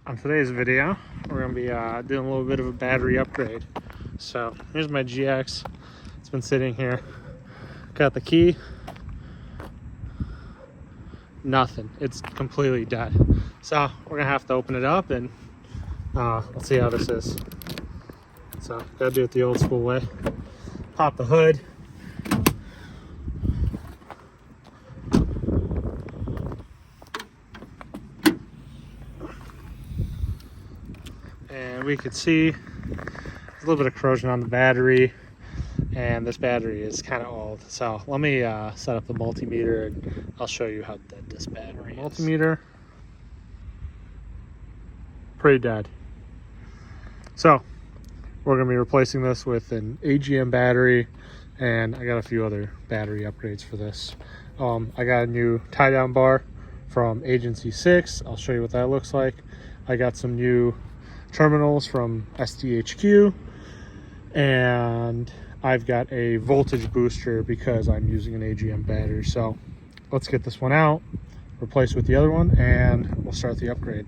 On today's video, we're going to be doing a little bit of a battery upgrade. So here's my GX. It's been sitting here. Got the key. Nothing. It's completely dead. So we're going to have to open it up and let's see how this is. So got to do it the old school way. Pop the hood. And we could see a little bit of corrosion on the battery, and this battery is kind of old. So let me set up the multimeter and I'll show you how dead this battery is. Multimeter, pretty dead. So we're going to be replacing this with an AGM battery, and I got a few other battery upgrades for this. I got a new tie down bar from Agency 6. I'll show you what that looks like. I got some new terminals from SDHQ, and I've got a voltage booster because I'm using an AGM battery. So let's get this one out, replace with the other one, and we'll start the upgrade.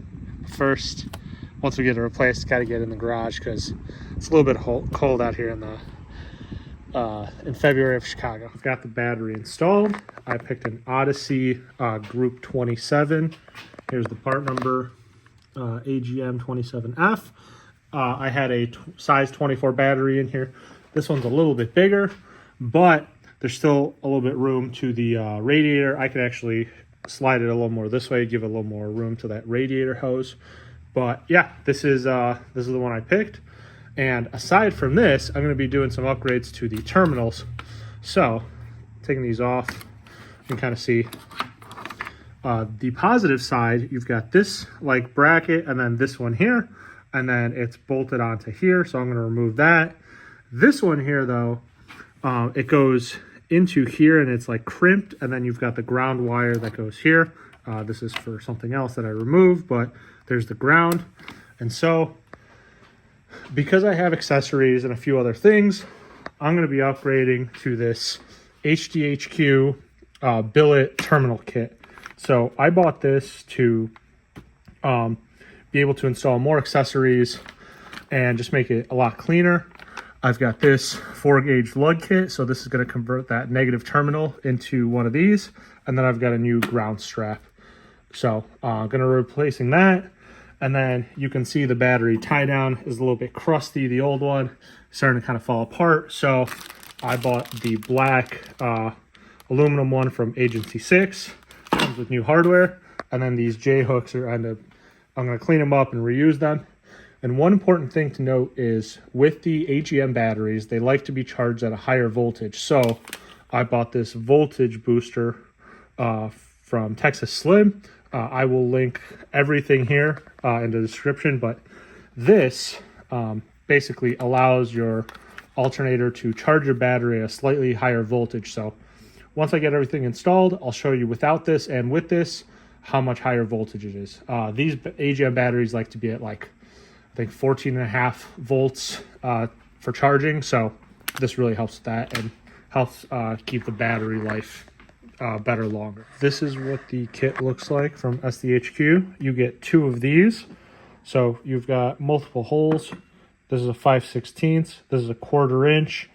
First, once we get it replaced, got to get in the garage because it's a little bit cold out here in February of Chicago. I've got the battery installed. I picked an Odyssey Group 27. Here's the part number. AGM 27F. I had a size 24 battery in here. This one's a little bit bigger, but there's still a little bit room to the radiator. I could actually slide it a little more this way, give it a little more room to that radiator hose. But yeah, this is the one I picked. And aside from this, I'm going to be doing some upgrades to the terminals. So taking these off, you can kind of see the positive side. You've got this like bracket, and then this one here, and then it's bolted onto here. So I'm going to remove that. This one here though, it goes into here and it's like crimped, and then you've got the ground wire that goes here. This is for something else that I removed, but there's the ground. And so because I have accessories and a few other things, I'm going to be upgrading to this HDHQ billet terminal kit. So I bought this to be able to install more accessories and just make it a lot cleaner. I've got this 4-gauge lug kit, so this is going to convert that negative terminal into one of these, and then I've got a new ground strap. So I'm going to be replacing that, and then you can see the battery tie down is a little bit crusty. The old one starting to kind of fall apart, so I bought the black aluminum one from Agency 6. Comes with new hardware, and then these J hooks are I'm going to clean them up and reuse them. And one important thing to note is with the AGM batteries, they like to be charged at a higher voltage. So I bought this voltage booster from Texas Slim. I will link everything here in the description, but this basically allows your alternator to charge your battery at a slightly higher voltage. So once I get everything installed, I'll show you without this and with this how much higher voltage it is. These AGM batteries like to be at like, I think 14.5 volts for charging. So this really helps with that and helps keep the battery life better longer. This is what the kit looks like from SDHQ. You get 2 of these. So you've got multiple holes. This is a 5/16. This is a 1/4 inch.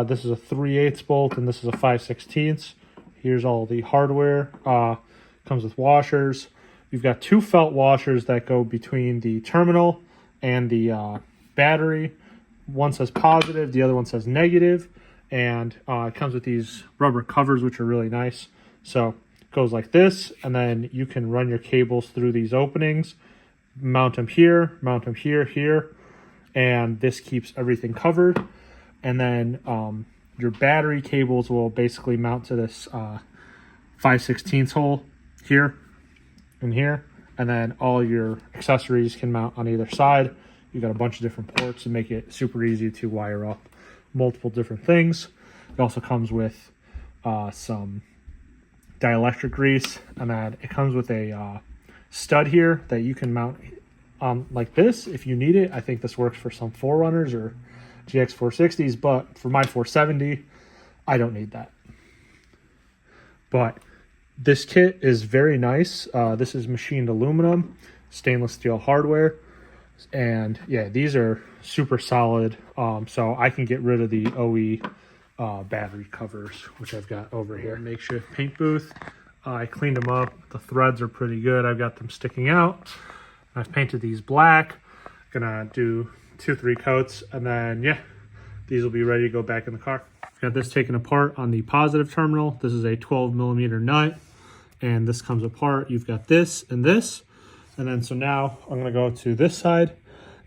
This is a 3/8 bolt, and this is a 5/16. Here's all the hardware. Comes with washers. You've got 2 felt washers that go between the terminal and the battery. One says positive, the other one says negative, and it comes with these rubber covers, which are really nice. So it goes like this, and then you can run your cables through these openings, mount them here, here, and this keeps everything covered. And then your battery cables will basically mount to this 5/16 hole here and here. And then all your accessories can mount on either side. You got a bunch of different ports to make it super easy to wire up multiple different things. It also comes with some dielectric grease, and then it comes with a stud here that you can mount like this if you need it. I think this works for some 4Runners or GX460s, but for my 470, I don't need that. But this kit is very nice. This is machined aluminum. stainless steel hardware. And yeah, these are super solid. So I can get rid of the OE battery covers, which I've got over here. Makeshift paint booth. I cleaned them up. The threads are pretty good. I've got them sticking out. I've painted these black. Gonna do 2-3 coats, and then yeah, these will be ready to go back in the car. Got this taken apart on the positive terminal. This is a 12mm nut, and this comes apart. You've got this and this. And then so now I'm gonna go to this side,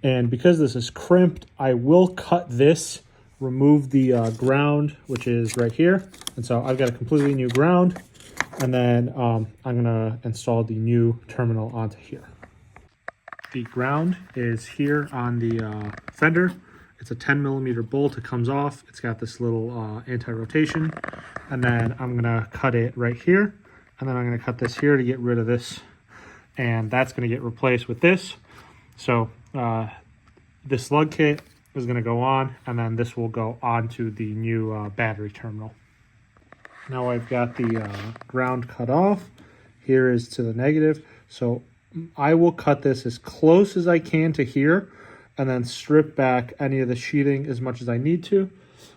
and because this is crimped, I will cut this, remove the ground, which is right here. And so I've got a completely new ground, and then I'm gonna install the new terminal onto here. The ground is here on the fender. It's a 10mm bolt. It comes off. It's got this little anti-rotation, and then I'm gonna cut it right here, and then I'm gonna cut this here to get rid of this, and that's going to get replaced with this. So this lug kit is going to go on, and then this will go onto the new battery terminal. Now I've got the ground cut off. Here is to the negative. So I will cut this as close as I can to here, and then strip back any of the sheathing as much as I need to,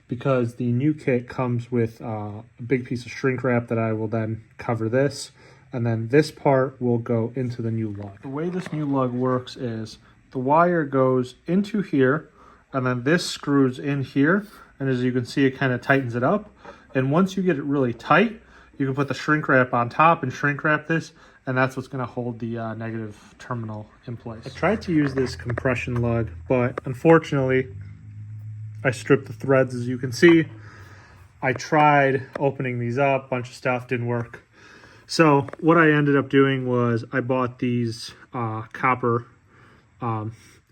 because the new kit comes with a big piece of shrink wrap that I will then cover this. And then this part will go into the new lug. The way this new lug works is the wire goes into here, and then this screws in here. And as you can see, it kind of tightens it up. And once you get it really tight, you can put the shrink wrap on top and shrink wrap this, and that's what's gonna hold the negative terminal in place. I tried to use this compression lug, but unfortunately, I stripped the threads, as you can see. I tried opening these up, bunch of stuff, didn't work. So what I ended up doing was I bought these copper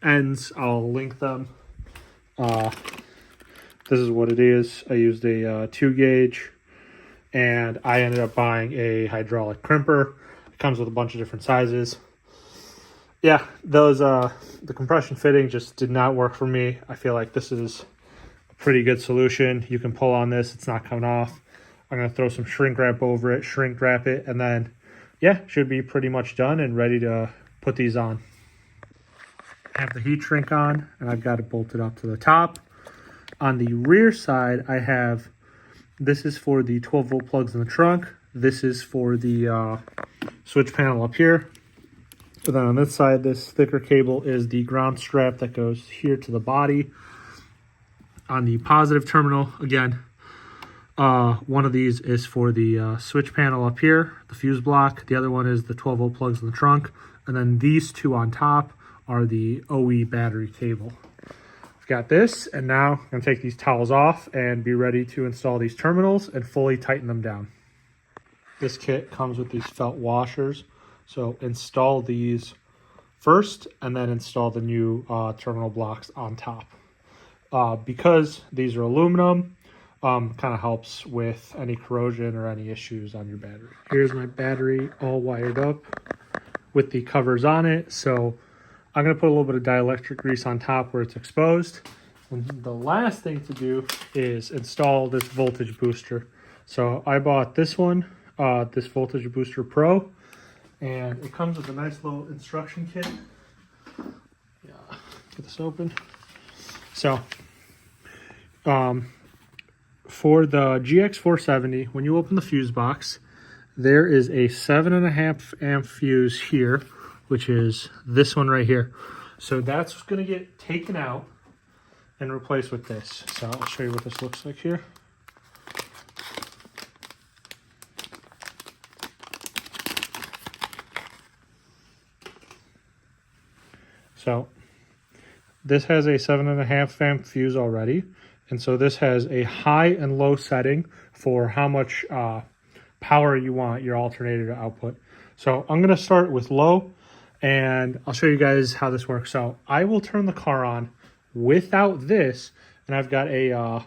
ends. I'll link them. This is what it is. I used a 2 gauge, and I ended up buying a hydraulic crimper. It comes with a bunch of different sizes. Yeah, those the compression fitting just did not work for me. I feel like this is a pretty good solution. You can pull on this, it's not coming off. I'm going to throw some shrink wrap over it, shrink wrap it, and then, yeah, should be pretty much done and ready to put these on. I have the heat shrink on, and I've got it bolted up to the top. On the rear side, I have, this is for the 12-volt plugs in the trunk. This is for the switch panel up here. And then on this side, this thicker cable is the ground strap that goes here to the body. On the positive terminal, again, one of these is for the switch panel up here, the fuse block. The other one is the 12-volt plugs in the trunk. And then these two on top are the OE battery cable. I've got this, and now I'm going to take these towels off and be ready to install these terminals and fully tighten them down. This kit comes with these felt washers. So install these first, and then install the new terminal blocks on top. Because these are aluminum, kind of helps with any corrosion or any issues on your battery. Here's my battery all wired up with the covers on it. So I'm going to put a little bit of dielectric grease on top where it's exposed. And the last thing to do is install this voltage booster. So I bought this one, this Voltage Booster Pro, and it comes with a nice little instruction kit. Yeah, get this open. So, for the GX470, when you open the fuse box, there is a 7.5 amp fuse here, which is this one right here. So that's going to get taken out and replaced with this. So I'll show you what this looks like here. So this has a 7.5 amp fuse already. And so this has a high and low setting for how much power you want your alternator to output. So I'm going to start with low, and I'll show you guys how this works. So I will turn the car on without this, and I've got a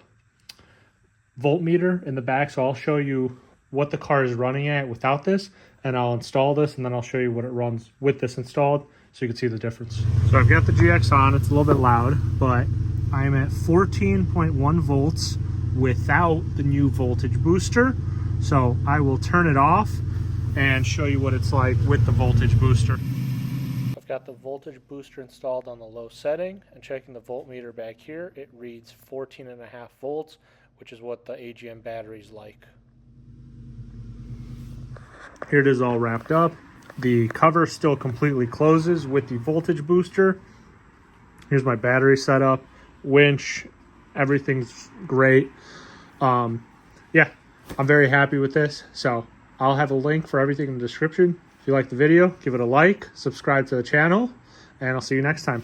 voltmeter in the back. So I'll show you what the car is running at without this, and I'll install this, and then I'll show you what it runs with this installed so you can see the difference. So I've got the GX on. It's a little bit loud, but I'm at 14.1 volts without the new voltage booster. So I will turn it off and show you what it's like with the voltage booster. I've got the voltage booster installed on the low setting, and checking the voltmeter back here, it reads 14.5 volts, which is what the AGM battery's like. Here it is all wrapped up. The cover still completely closes with the voltage booster. Here's my battery setup, winch, everything's great. Yeah, I'm very happy with this. So I'll have a link for everything in the description. If you like the video, give it a like, subscribe to the channel, and I'll see you next time.